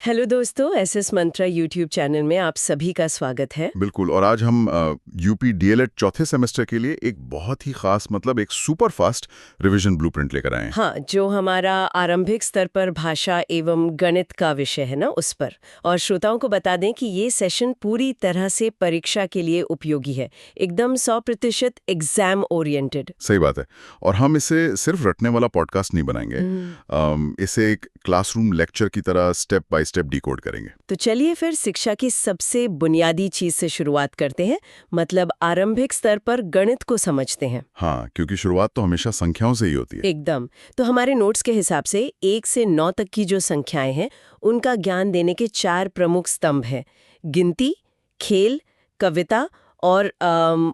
Hello दोस्तों, SS मंत्रा YouTube channel में आप सभी का स्वागत है। बिल्कुल। और आज हम यूपी डीएलएड चौथे सेमेस्टर के लिए एक बहुत ही खास मतलब एक सुपर फास्ट रिवीजन ब्लूप्रिंट लेकर आए हैं। हाँ, जो हमारा आरंभिक स्तर पर भाषा एवं गणित का विषय है ना, उस पर। और श्रोताओं को बता दें कि ये सेशन पूरी तरह से परीक्षा के लिए उपयोगी है, एकदम 100% एग्जाम ओरिएंटेड। सही बात है। और हम इसे सिर्फ रटने वाला पॉडकास्ट नहीं बनाएंगे। इसे एक क्लासरूम लेक्चर की तरह स्टेप बाय स्टेप डिकोड करेंगे। तो चलिए फिर शिक्षा की सबसे बुनियादी चीज से शुरुआत करते हैं, मतलब आरंभिक स्तर पर गणित को समझते हैं। हाँ, क्योंकि शुरुआत तो हमेशा संख्याओं से ही होती है। एकदम। तो हमारे नोट्स के हिसाब से 1 से 9 तक की जो संख्याएं हैं, उनका ज्ञान देने के 4 प्रमुख स्तंभ हैं: गिनती, खेल, कविता और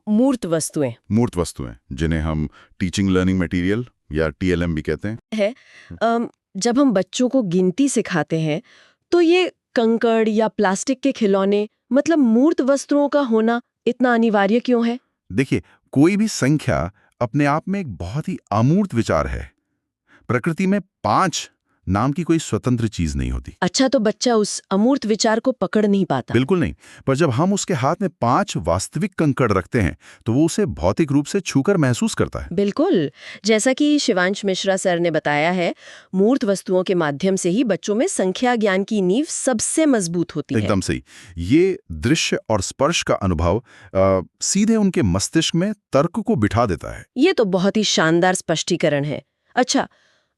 मूर्त वस्तुएं। मूर्त वस्तुएं, जिन्हें हम टीचिंग लर्निंग मटेरियल या टीएलएम भी कहते हैं। जब हम बच्चों को गिनती सिखाते हैं तो ये कंकड़ या प्लास्टिक के खिलौने, मतलब मूर्त वस्तुओं का होना इतना अनिवार्य क्यों है? देखिए, कोई भी संख्या अपने आप में एक बहुत ही अमूर्त विचार है। प्रकृति में 5 नाम की कोई स्वतंत्र चीज नहीं होती। अच्छा, तो बच्चा उस अमूर्त विचार को पकड़ नहीं पाता। बिल्कुल नहीं। पर जब हम उसके हाथ में 5 वास्तविक कंकड़ रखते हैं तो वो उसे भौतिक रूप से छूकर महसूस करता है। बिल्कुल, जैसा कि शिवांश मिश्रा सर ने बताया है, मूर्त वस्तुओं के माध्यम से ही बच्चों में संख्या ज्ञान की नींव सबसे मजबूत होती है। एकदम सही। ये दृश्य और स्पर्श का अनुभव सीधे उनके मस्तिष्क में तर्क को बिठा देता है। ये तो बहुत ही शानदार स्पष्टीकरण है। अच्छा,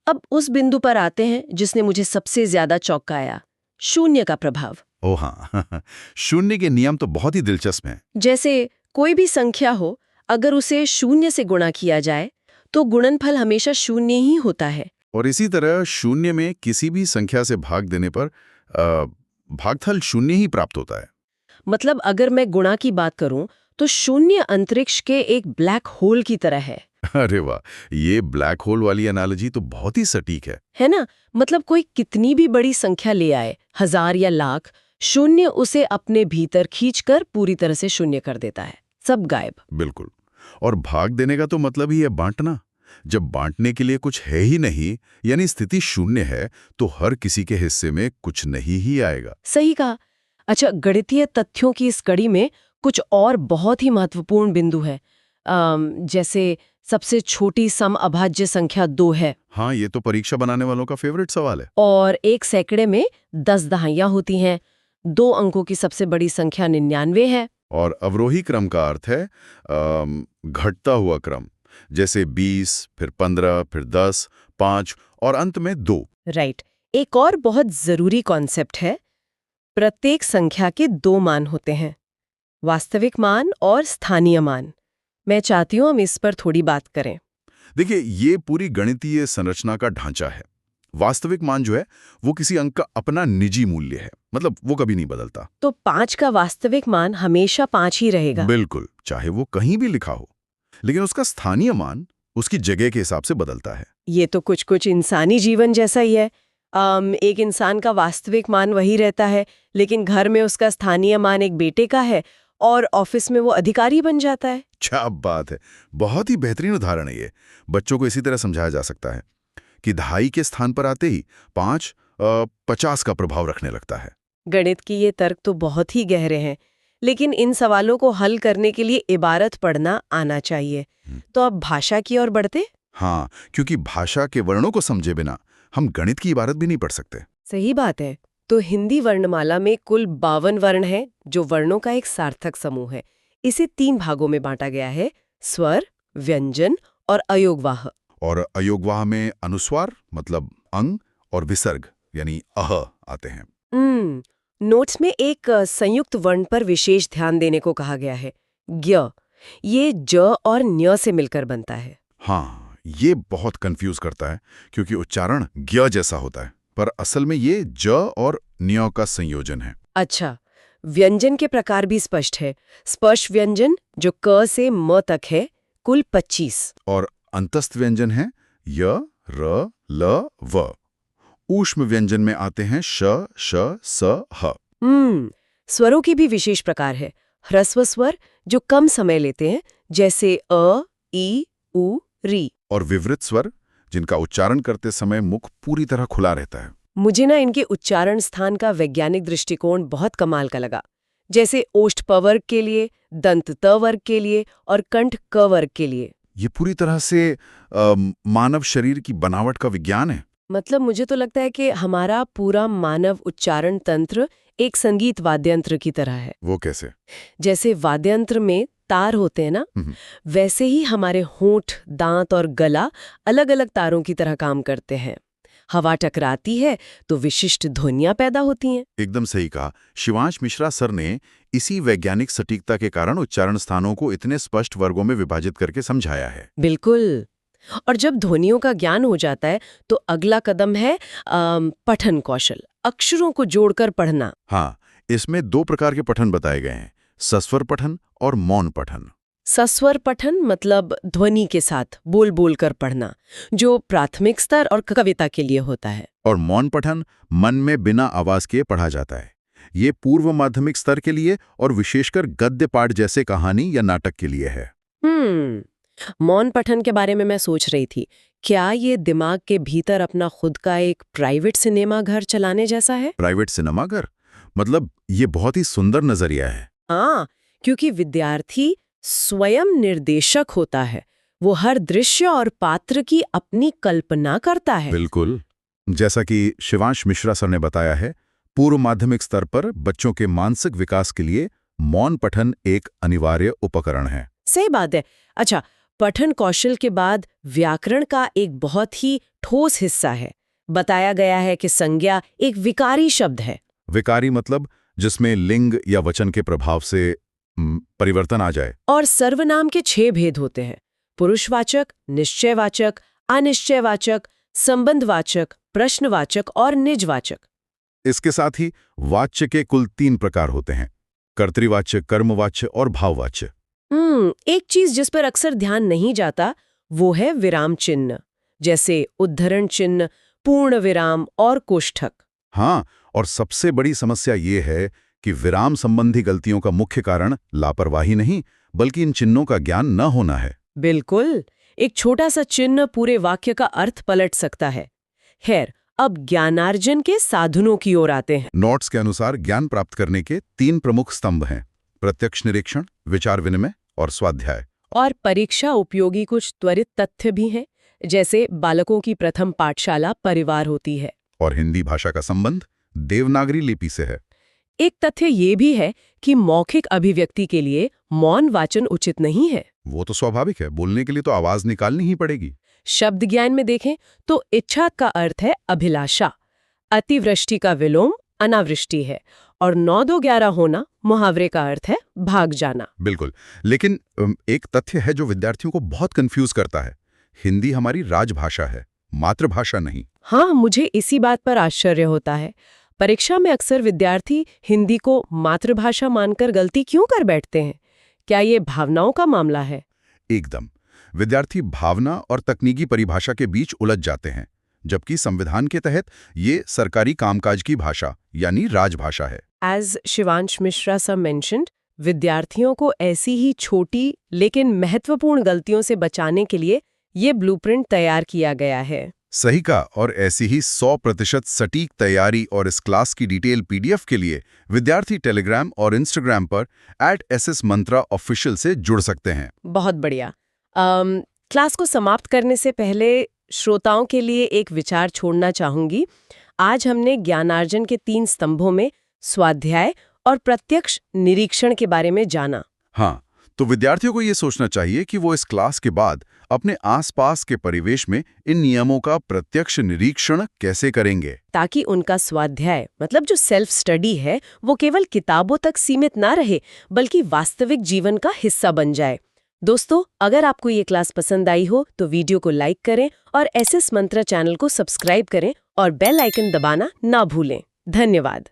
अब उस बिंदु पर आते हैं जिसने मुझे सबसे ज्यादा चौंकाया, शून्य का प्रभाव। ओ हाँ शून्य के नियम तो बहुत ही दिलचस्प हैं। जैसे कोई भी संख्या हो, अगर उसे शून्य से गुणा किया जाए तो गुणनफल हमेशा शून्य ही होता है। और इसी तरह शून्य में किसी भी संख्या से भाग देने पर भागफल शून्य ही प्राप्त होता है। मतलब अगर मैं गुणा की बात करूं तो शून्य अंतरिक्ष के एक ब्लैक होल की तरह है। अरे वाह, ये ब्लैक होल वाली एनालॉजी तो बहुत ही सटीक है ना? मतलब कोई कितनी भी बड़ी संख्या ले आए, 1000 या लाख, शून्य उसे अपने भीतर खींचकर पूरी तरह से शून्य कर देता है, सब गायब। बिल्कुल। और भाग देने का तो मतलब ही है बांटना। जब बांटने के लिए कुछ है ही नहीं, यानी स्थिति शून्य है, तो हर किसी के हिस्से में कुछ नहीं ही आएगा। सही कहा। अच्छा, गणितीय तथ्यों की इस कड़ी में कुछ और बहुत ही महत्वपूर्ण बिंदु है। जैसे सबसे छोटी समअभाज्य संख्या 2 है। हाँ, ये तो परीक्षा बनाने वालों का फेवरेट सवाल है। और एक सैकड़े में 10 दहाइयां होती हैं। 2 अंकों की सबसे बड़ी संख्या 99 है। और अवरोही क्रम का अर्थ है घटता हुआ क्रम, जैसे 20, फिर 15, फिर 10, 5 और अंत में 2। राइट। एक और बहुत जरूरी कॉन्सेप्ट है, प्रत्येक संख्या के 2 मान होते हैं, वास्तविक मान और स्थानीय मान। मैं चाहती हूँ हम इस पर थोड़ी बात करें। देखिए, ये पूरी गणितीय संरचना का ढांचा है। वास्तविक मान जो है वो किसी अंक का अपना निजी मूल्य है, मतलब वो कभी नहीं बदलता। तो 5 का वास्तविक मान हमेशा 5 ही रहेगा। बिल्कुल, चाहे वो कहीं भी लिखा हो। लेकिन उसका स्थानीय मान उसकी जगह के हिसाब से बदलता है। ये तो कुछ कुछ इंसानी जीवन जैसा ही है। एक इंसान का वास्तविक मान वही रहता है, लेकिन घर में उसका स्थानीय मान एक बेटे का है और ऑफिस में वो अधिकारी बन जाता है। क्या बात है, बहुत ही बेहतरीन उदाहरण है ये। बच्चों को इसी तरह समझाया जा सकता है कि दहाई के स्थान पर आते ही 5 50 का प्रभाव रखने लगता है। गणित की ये तर्क तो बहुत ही गहरे हैं, लेकिन इन सवालों को हल करने के लिए इबारत पढ़ना आना चाहिए। तो अब भाषा की ओर बढ़ते। हाँ, क्योंकि भाषा के वर्णों को समझे बिना हम गणित की इबारत भी नहीं पढ़ सकते। सही बात है। तो हिंदी वर्णमाला में कुल 52 वर्ण हैं, जो वर्णों का एक सार्थक समूह है। इसे 3 भागों में बांटा गया है: स्वर, व्यंजन और अयोगवाह। और अयोगवाह में अनुस्वार मतलब अंग और विसर्ग यानी अह आते हैं। नोट्स में एक संयुक्त वर्ण पर विशेष ध्यान देने को कहा गया है, ज्ञ। ये ज और न्य से मिलकर बनता है। हाँ, ये बहुत कंफ्यूज करता है क्योंकि उच्चारण ज्ञ जैसा होता है, पर असल में ये ज और न्य का संयोजन है। अच्छा, व्यंजन के प्रकार भी स्पष्ट है। स्पर्श व्यंजन जो क से म तक है, कुल 25। और अंतस्थ व्यंजन है य, र, ल, व। ऊष्म व्यंजन में आते हैं श, श, स, ह। स्वरों की भी विशेष प्रकार है। ह्रस्व स्वर जो कम समय लेते हैं, जैसे अ, ई, उ, री। और विवृत स्वर जिनका उच्चारण करते समय मुख पूरी तरह खुला रहता है। मुझे ना इनके उच्चारण स्थान का वैज्ञानिक दृष्टिकोण बहुत कमाल का लगा। जैसे ओष्ठ प वर्ग के लिए, दंत त वर्ग के लिए और कंठ क वर्ग के लिए। ये पूरी तरह से मानव शरीर की बनावट का विज्ञान है। मतलब मुझे तो लगता है कि हमारा पूरा मानव उच्चारण तंत्र एक संगीत वाद्यंत्र की तरह है। वो कैसे? जैसे वाद्यंत्र में तार होते हैं ना, हम्म, वैसे ही हमारे होंठ, दांत और गला अलग अलग तारों की तरह काम करते हैं। हवा टकराती है तो विशिष्ट ध्वनियां पैदा होती हैं। एकदम सही कहा। शिवांश मिश्रा सर ने इसी वैज्ञानिक सटीकता के कारण उच्चारण स्थानों को इतने स्पष्ट वर्गों में विभाजित करके समझाया है। बिल्कुल। और जब ध्वनियों का ज्ञान हो जाता है तो अगला कदम है पठन कौशल, अक्षरों को जोड़कर पढ़ना। हाँ, इसमें 2 प्रकार के पठन बताए गए हैं, सस्वर पठन और मौन पठन। सस्वर पठन मतलब ध्वनि के साथ बोल बोल कर पढ़ना, जो प्राथमिक स्तर और कविता के लिए होता है। और मौन पठन मन में बिना आवाज के पढ़ा जाता है। ये पूर्व माध्यमिक स्तर के लिए और विशेषकर गद्य पाठ जैसे कहानी या नाटक के लिए है। मौन पठन के बारे में मैं सोच रही थी, क्या ये दिमाग के भीतर अपना खुद का एक प्राइवेट सिनेमा घर चलाने जैसा है? प्राइवेट सिनेमा घर? मतलब ये बहुत ही सुंदर नजरिया है। हाँ, क्योंकि विद्यार्थी स्वयं निर्देशक होता है। वो हर दृश्य और पात्र की अपनी कल्पना करता है। बिल्कुल। जैसा कि शिवांश मिश्रा सर ने बताया है, पूर्व माध्यमिक स्तर पर बच्चों के मानसिक विकास के लिए मौन पठन एक अनिवार्य उपकरण है। सही बात है। अच्छा, पठन कौशल के बाद व्याकरण का एक बहुत ही ठोस हिस्सा है। बताया गया है कि संज्ञा एक विकारी शब्द है। विकारी मतलब जिसमें लिंग या वचन के प्रभाव से परिवर्तन आ जाए। और सर्वनाम के 6 भेद होते हैं: पुरुषवाचक, निश्चयवाचक, अनिश्चयवाचक, संबंधवाचक, प्रश्नवाचक और निजवाचक। इसके साथ ही वाच्य के कुल 3 प्रकार होते हैं, कर्तृवाच्य, कर्मवाच्य और भाववाच्य। एक चीज जिस पर अक्सर ध्यान नहीं जाता वो है विराम चिन्ह, जैसे उद्धरण चिन्ह, पूर्ण विराम और कोष्ठक। हाँ, और सबसे बड़ी समस्या ये है कि विराम संबंधी गलतियों का मुख्य कारण लापरवाही नहीं, बल्कि इन चिन्हों का ज्ञान न होना है। बिल्कुल, एक छोटा सा चिन्ह पूरे वाक्य का अर्थ पलट सकता है। खैर, अब ज्ञानार्जन के साधनों की ओर आते हैं। नोट्स के अनुसार ज्ञान प्राप्त करने के 3 प्रमुख स्तंभ हैं: प्रत्यक्ष निरीक्षण, विचार विनिमय और स्वाध्याय। और परीक्षा उपयोगी कुछ त्वरित तथ्य भी हैं, जैसे बालकों की प्रथम पाठशाला परिवार होती है। और हिंदी भाषा का संबंध देवनागरी लिपि से है। एक तथ्य ये भी है कि मौखिक अभिव्यक्ति के लिए मौन वाचन उचित नहीं है। वो तो स्वाभाविक है, बोलने के लिए तो आवाज निकालनी ही पड़ेगी। शब्द ज्ञान में देखें तो इच्छा का अर्थ है अभिलाषा, अतिवृष्टि का विलोम अनावृष्टि है, और 9-2-11 होना मुहावरे का अर्थ है भाग जाना। बिल्कुल, लेकिन एक तथ्य है जो विद्यार्थियों को बहुत कंफ्यूज करता है। हिंदी हमारी राजभाषा है, मातृभाषा नहीं। हाँ, मुझे इसी बात पर आश्चर्य होता है। परीक्षा में अक्सर विद्यार्थी हिंदी को मातृभाषा मानकर गलती क्यों कर बैठते हैं? क्या ये भावनाओं का मामला है? एकदम। विद्यार्थी भावना और तकनीकी परिभाषा के बीच उलझ जाते हैं, जबकि संविधान के तहत ये सरकारी कामकाज की भाषा यानी राजभाषा है। As Shivansh Mishra sir mentioned, विद्यार्थियों को ऐसी ही छोटी लेकिन महत्वपूर्ण गलतियों से बचाने के लिए ये ब्लूप्रिंट तैयार किया गया है। सही का। और ऐसी ही 100% सटीक तैयारी और इस क्लास की डिटेल PDF के लिए विद्यार्थी टेलीग्राम और इंस्टाग्राम पर @ssmantra ऑफिशियल से जुड़ सकते हैं। बहुत बढ़िया। क्लास को समाप्त करने से पहले श्रोताओं के लिए एक विचार छोड़ना चाहूंगी। आज हमने ज्ञानार्जन के 3 स्तंभों में स्वाध्याय और प्रत्यक्ष निरीक्षण के बारे में जाना। हाँ, तो विद्यार्थियों को ये सोचना चाहिए कि वो इस क्लास के बाद अपने आसपास के परिवेश में इन नियमों का प्रत्यक्ष निरीक्षण कैसे करेंगे, ताकि उनका स्वाध्याय मतलब जो सेल्फ स्टडी है वो केवल किताबों तक सीमित ना रहे, बल्कि वास्तविक जीवन का हिस्सा बन जाए। दोस्तों, अगर आपको ये क्लास पसंद आई हो तो वीडियो को लाइक करें और SS मंत्रा चैनल को सब्सक्राइब करें और बेल आइकन दबाना ना भूलें। धन्यवाद।